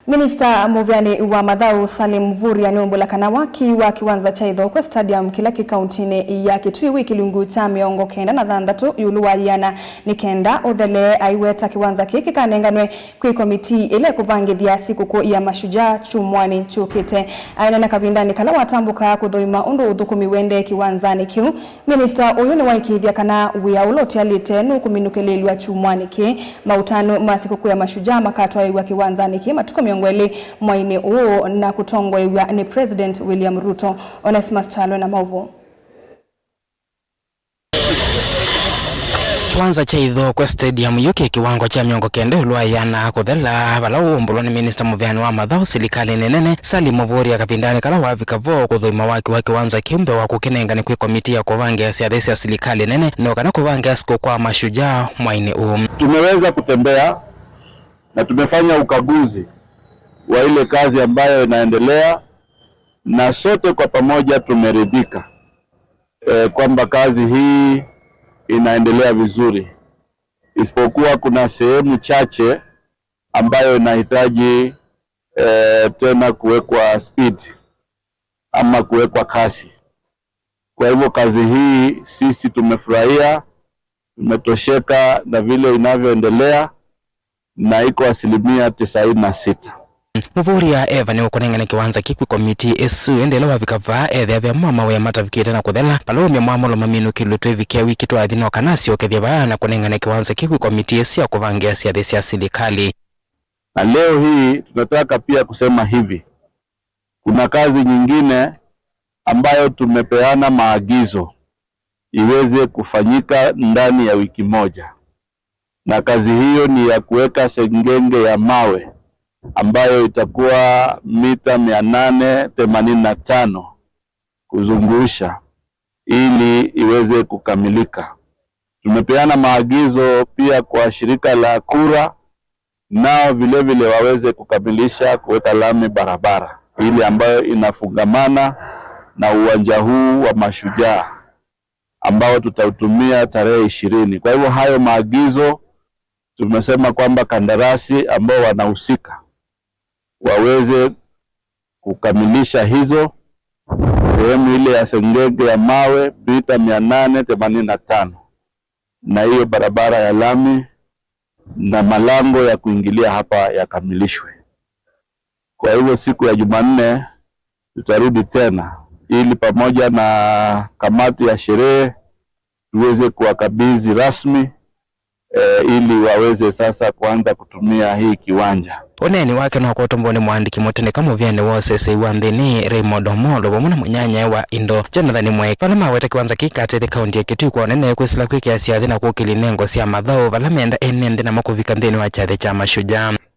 Minista Muvyani wa Mathau Salim Mvurya ni umbulakana waki wa kiwanza cha Ithokwe Stadium Kilaki kauntini ya Kitui wiki lungu cha miongo kenda na thandatu yulu wa yana ni kenda uthele aiweta kiwanza kiki kanenganwe kwi komiti ile kuvangithia sikuku ya mashujaa chumwani chukite aina na kavindani kala watambuka kuthoima undu uthukumi wende kiwanzani kiu. Minista uyu ni waikithia kana wia uloti alite nukuminukelelwa chumwani ki mautano masikuku ya mashujaa makatwa iwa kiwanzani ki matuko miongweli mwaini uo na kutongwa iwa ni President William Ruto. Onesmus Chalo na Mauvo. Kiwanza cha Ithokwe Stadium yuki kiwango cha miongo kende ulwa yana kuthela vala umbulwa ni Minista Muvyani wa Mathau serikali nenene Salim Mvurya kapindani kala wavika vo kuthoima waki wa kiwanza kiumbe wa kukinengani kwi komiti ya kuvangia siathesi ya serikali nene no kana kuvangia siku kwa mashujaa mwaini uo. Tumeweza kutembea na tumefanya ukaguzi wa ile kazi ambayo inaendelea na sote kwa pamoja tumeridhika kwamba kazi hii inaendelea vizuri, isipokuwa kuna sehemu chache ambayo inahitaji tena kuwekwa speed ama kuwekwa kasi. Kwa hivyo kazi hii sisi tumefurahia, tumetosheka na vile inavyoendelea na iko 96%. Mvurya eva ni ukunengana kiwanza kikwi komiti esu endele wavikava ethe vya mama we matavikite na kuthela palomya mwamulo maminu kilutwe vikia wiki twathino kanasio kethia baana kunengana kiwanza kikwi komiti esu ya kuvangia siathesi ya serikali. Na leo hii tunataka pia kusema hivi, kuna kazi nyingine ambayo tumepeana maagizo iweze kufanyika ndani ya wiki moja, na kazi hiyo ni ya kuweka sengenge ya mawe ambayo itakuwa mita 885 kuzungusha ili iweze kukamilika. Tumepeana maagizo pia kwa shirika la kura nao vile vile waweze kukamilisha kuweka lami barabara ili ambayo inafungamana na uwanja huu wa mashujaa ambao tutautumia tarehe 20. Kwa hivyo hayo maagizo tumesema kwamba kandarasi ambao wanahusika waweze kukamilisha hizo sehemu ile ya sengenge ya mawe mita 885 na hiyo barabara ya lami na malango ya kuingilia hapa yakamilishwe. Kwa hivyo siku ya Jumanne tutarudi tena ili pamoja na kamati ya sherehe tuweze kuwakabidhi rasmi ili waweze sasa kuanza kutumia hii kiwanja. Oneni wake na kutomboni mwandiki motene kama Muvyani wose seiwa nthini Raymond Omolo bomuna munyanya wa Indo Jonathan Mwe pala maweta kiwanza kikate the county ya Kitui kwa nene kwesila kwiki ya siathi na kukili nengo sia Mathau vala menda ene nthina makuvika nthini wa chathe cha mashujaa.